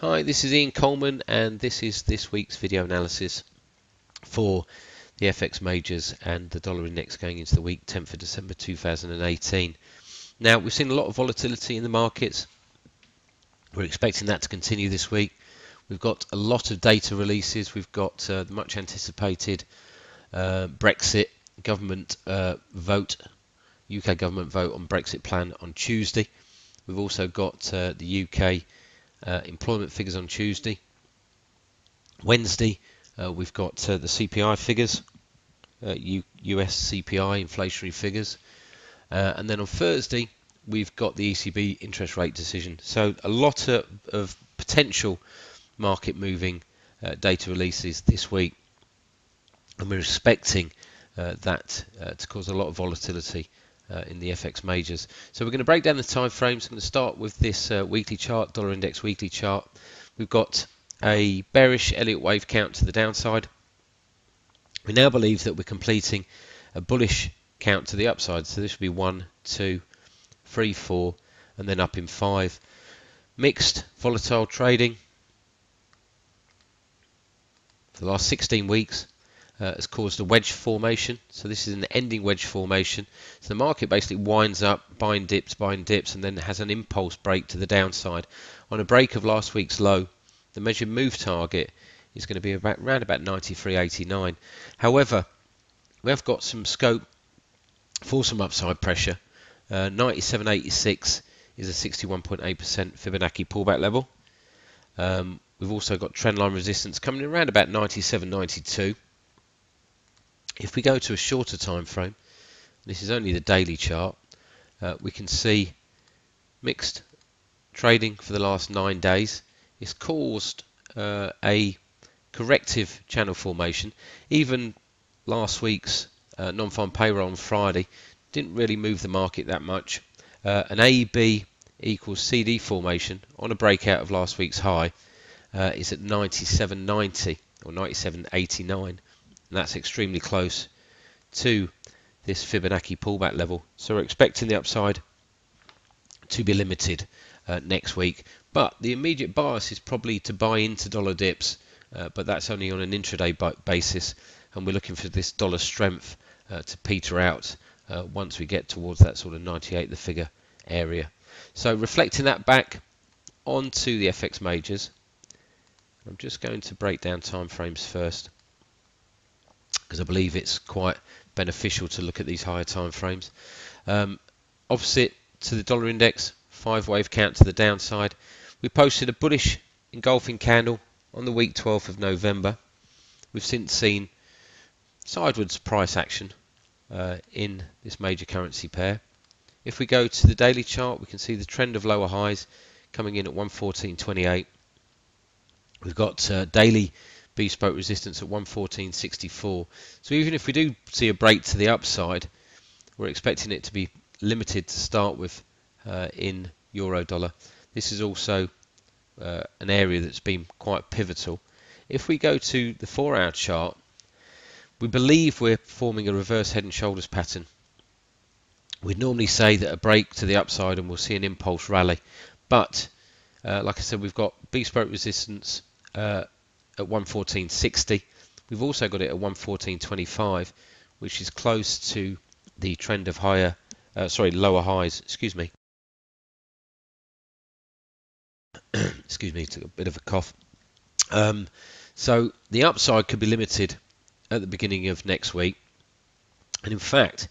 Hi, this is Ian Coleman and this is this week's video analysis for the FX majors and the dollar index going into the week 10th of December 2018. Now, we've seen a lot of volatility in the markets. We're expecting that to continue this week. We've got a lot of data releases. We've got the much anticipated Brexit government vote, UK government vote on Brexit plan on Tuesday. We've also got the UK employment figures on Tuesday. Wednesday, we've got the CPI figures, US CPI inflationary figures. And then on Thursday, we've got the ECB interest rate decision. So a lot of potential market moving data releases this week. And we're expecting that to cause a lot of volatility in the FX majors. So we're going to break down the time frames. I'm going to start with this weekly chart, dollar index weekly chart. We've got a bearish Elliott wave count to the downside. We now believe that we're completing a bullish count to the upside. So this will be 1, 2, 3, 4, and then up in 5. Mixed volatile trading for the last 16 weeks. Has caused a wedge formation. So this is an ending wedge formation. So the market basically winds up, buying dips, and then has an impulse break to the downside. On a break of last week's low, the measured move target is going to be around about 93.89. However, we have got some scope for some upside pressure. 97.86 is a 61.8% Fibonacci pullback level. We've also got trendline resistance coming in around about 97.92. If we go to a shorter time frame, this is only the daily chart, we can see mixed trading for the last 9 days. It's caused a corrective channel formation. Even last week's non-farm payroll on Friday didn't really move the market that much. An AB equals CD formation on a breakout of last week's high is at 97.90 or 97.89. And that's extremely close to this Fibonacci pullback level. So we're expecting the upside to be limited next week. But the immediate bias is probably to buy into dollar dips, but that's only on an intraday basis. And we're looking for this dollar strength to peter out once we get towards that sort of 98 the figure area. So reflecting that back onto the FX majors, I'm just going to break down time frames first, because I believe it's quite beneficial to look at these higher time frames. Opposite to the dollar index, 5-wave count to the downside. We posted a bullish engulfing candle on the week 12th of November. We've since seen sideways price action in this major currency pair. If we go to the daily chart, we can see the trend of lower highs coming in at 114.28. We've got daily bespoke resistance at 114.64. So even if we do see a break to the upside, we're expecting it to be limited to start with in euro dollar. This is also an area that's been quite pivotal. If we go to the 4-hour chart, we believe we're forming a reverse head and shoulders pattern. We'd normally say that a break to the upside and we'll see an impulse rally, but like I said, we've got bespoke resistance at 114.60. We've also got it at 114.25, which is close to the trend of lower highs. Excuse me. Excuse me, took a bit of a cough. So the upside could be limited at the beginning of next week. And in fact,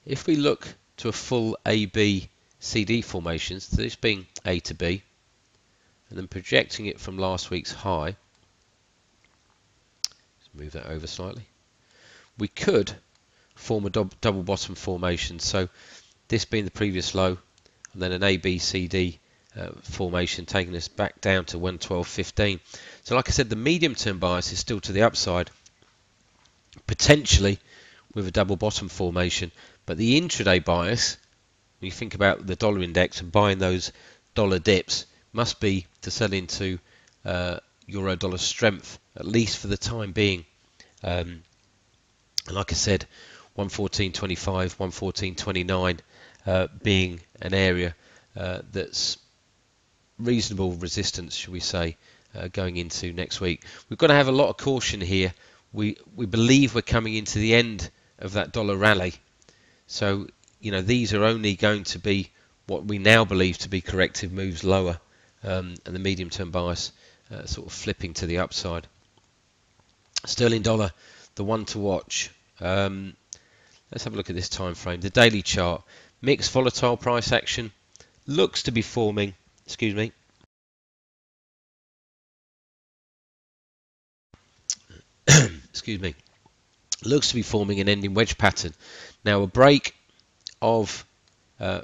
if we look to a full AB CD formation, so this being A to B, and then projecting it from last week's high, move that over slightly, we could form a double bottom formation. So this being the previous low, and then an ABCD formation taking us back down to 112.15. So like I said, the medium term bias is still to the upside, potentially with a double bottom formation. But the intraday bias, when you think about the dollar index and buying those dollar dips, must be to sell into euro dollar strength, at least for the time being. And like I said, 114.25, 114.29 being an area that's reasonable resistance, shall we say, going into next week. We've got to have a lot of caution here. We believe we're coming into the end of that dollar rally. So, these are only going to be what we now believe to be corrective moves lower, and the medium-term bias sort of flipping to the upside. Sterling dollar, the one to watch. Let's have a look at this time frame. The daily chart, mixed volatile price action, looks to be forming. Excuse me. Excuse me. Looks to be forming an ending wedge pattern. Now a break of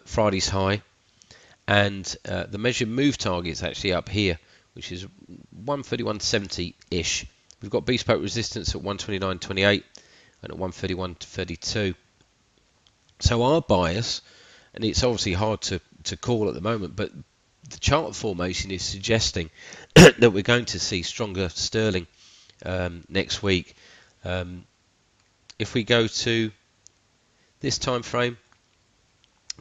Friday's high, and the measured move target is actually up here, which is 131.70-ish. We've got bespoke resistance at 129.28 and at 131.32. So our bias, and it's obviously hard to call at the moment, but the chart formation is suggesting that we're going to see stronger sterling next week. If we go to this time frame,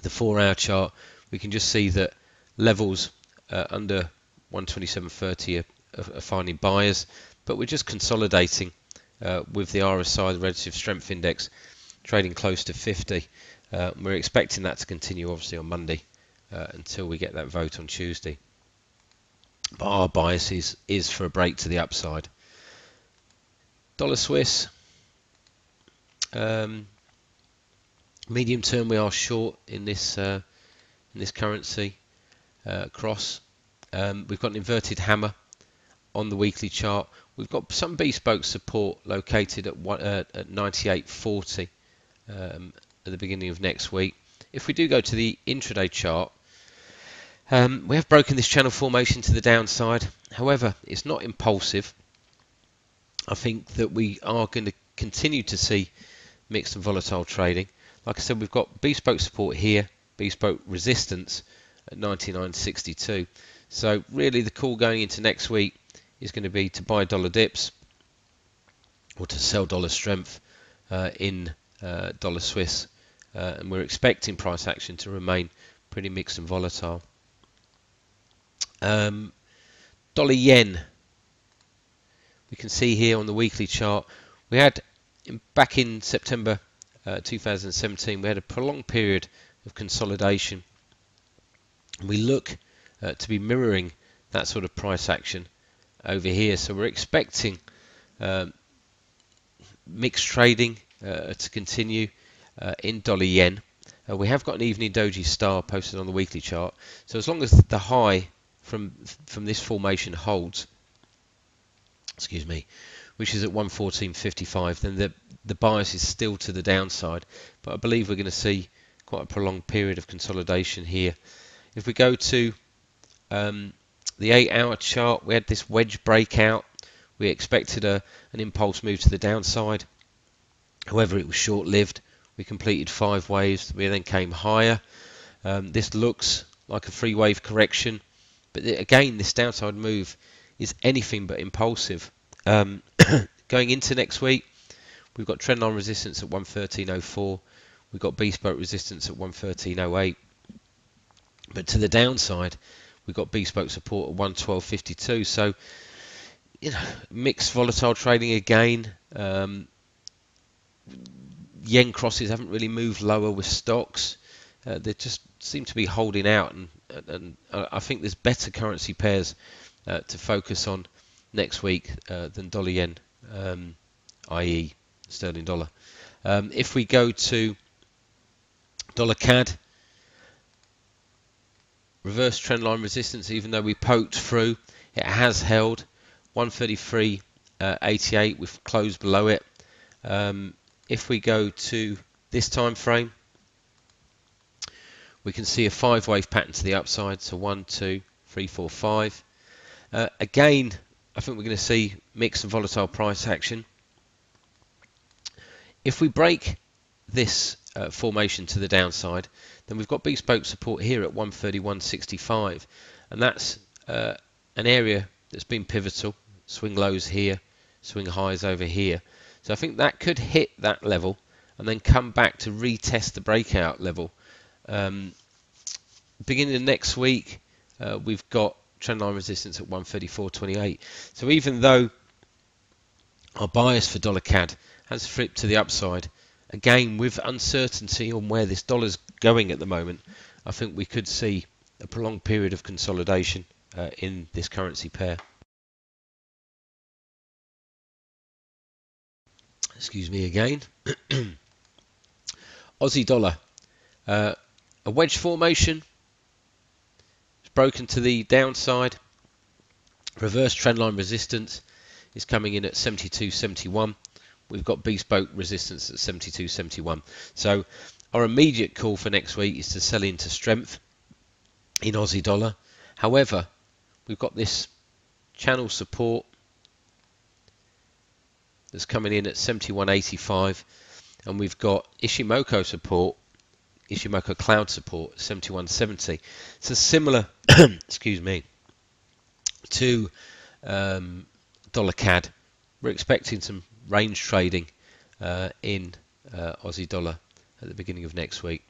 the 4-hour chart, we can just see that levels under 127.30 are finding buyers, but we're just consolidating with the RSI, the Relative Strength Index, trading close to 50. We're expecting that to continue obviously on Monday until we get that vote on Tuesday. But our bias is for a break to the upside. Dollar Swiss, medium term we are short in this currency cross. We've got an inverted hammer on the weekly chart. We've got some bespoke support located at 98.40 at the beginning of next week. If we do go to the intraday chart, we have broken this channel formation to the downside. However, it's not impulsive. I think that we are going to continue to see mixed and volatile trading. Like I said, we've got bespoke support here, bespoke resistance at 99.62. So really the call going into next week is going to be to buy dollar dips or to sell dollar strength in dollar Swiss. And we're expecting price action to remain pretty mixed and volatile. Dollar yen, we can see here on the weekly chart, we had back in September 2017, we had a prolonged period of consolidation. We look to be mirroring that sort of price action over here. So we're expecting mixed trading to continue in dollar yen. We have got an evening doji star posted on the weekly chart. So as long as the high from this formation holds, excuse me, which is at 114.55, then the bias is still to the downside. But I believe we're going to see quite a prolonged period of consolidation here. If we go to the 8-hour chart, we had this wedge breakout. We expected an impulse move to the downside. However, it was short-lived. We completed 5 waves. We then came higher. This looks like a 3-wave correction. But again, this downside move is anything but impulsive. Going into next week, we've got trendline resistance at 113.04. We've got bespoke resistance at 113.08. But to the downside, we've got bespoke support at 112.52. So, mixed volatile trading again. Yen crosses haven't really moved lower with stocks. They just seem to be holding out, and I think there's better currency pairs to focus on next week than dollar yen, i.e. sterling dollar. If we go to dollar CAD, reverse trendline resistance, even though we poked through, it has held 133.88. We've closed below it. If we go to this time frame, we can see a 5-wave pattern to the upside. So 1, 2, 3, 4, 5. Again, I think we're going to see mixed and volatile price action. If we break this formation to the downside, then we've got bespoke support here at 131.65, and that's an area that's been pivotal. Swing lows here, swing highs over here. So I think that could hit that level and then come back to retest the breakout level. Beginning of next week, we've got trendline resistance at 134.28. So even though our bias for dollar CAD has flipped to the upside, again with uncertainty on where this dollar's going at the moment, I think we could see a prolonged period of consolidation in this currency pair. Excuse me again. Aussie dollar, a wedge formation. It's broken to the downside. Reverse trendline resistance is coming in at 72.71. We've got bespoke resistance at 72.71. So our immediate call for next week is to sell into strength in Aussie dollar. However, we've got this channel support that's coming in at 71.85, and we've got Ishimoku support, Ishimoku cloud support, 71.70. So similar, excuse me, to dollar CAD. We're expecting some range trading in Aussie dollar at the beginning of next week,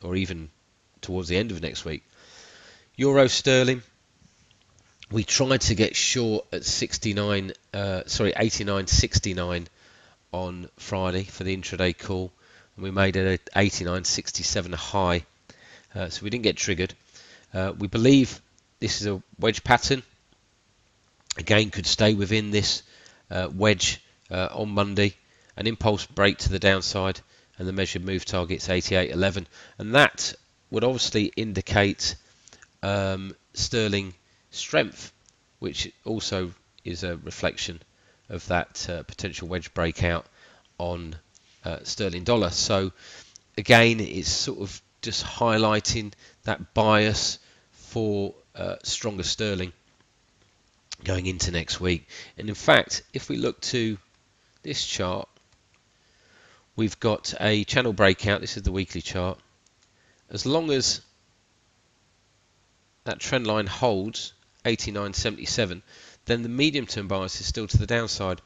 or even towards the end of next week. Euro sterling, we tried to get short at 89.69 on Friday for the intraday call, and we made it at 89.67 high, so we didn't get triggered. We believe this is a wedge pattern. Again, could stay within this wedge on Monday. An impulse break to the downside, and the measured move target's 88.11, and that would obviously indicate sterling strength, which also is a reflection of that potential wedge breakout on sterling dollar. So again, it's sort of just highlighting that bias for stronger sterling going into next week. And in fact, if we look to this chart, we've got a channel breakout. This is the weekly chart. As long as that trend line holds 89.77, then the medium term bias is still to the downside.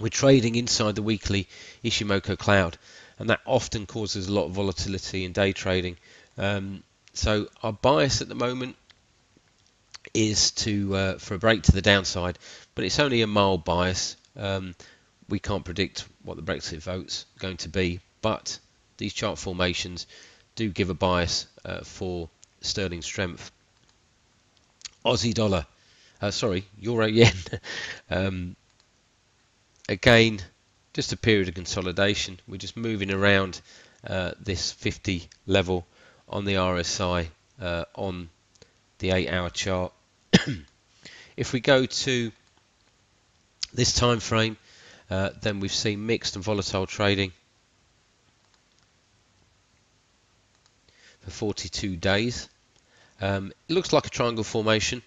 We're trading inside the weekly Ishimoku cloud, and that often causes a lot of volatility in day trading. So our bias at the moment is to for a break to the downside, but it's only a mild bias. We can't predict what the Brexit vote's going to be, but these chart formations do give a bias for sterling strength. Aussie dollar, euro yen. Again, just a period of consolidation. We're just moving around this 50 level on the RSI on the 8-hour chart. If we go to this time frame, then we've seen mixed and volatile trading for 42 days. It looks like a triangle formation.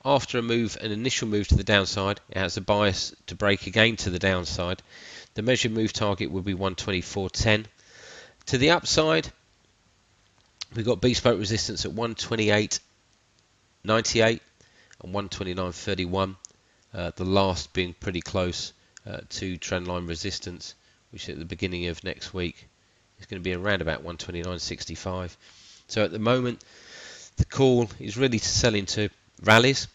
After an initial move to the downside, it has a bias to break again to the downside. The measured move target would be 124.10. To the upside, we've got bespoke resistance at 128.98 and 129.31. The last being pretty close to trendline resistance, which at the beginning of next week is going to be around about 129.65. So at the moment, the call is really to sell into rallies,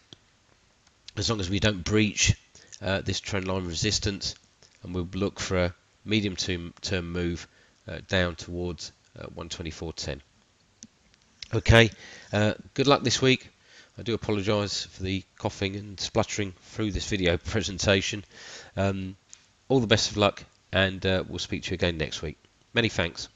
as long as we don't breach this trendline resistance, and we'll look for a medium term move down towards 124.10. Okay, good luck this week. I do apologise for the coughing and spluttering through this video presentation. All the best of luck, and we'll speak to you again next week. Many thanks.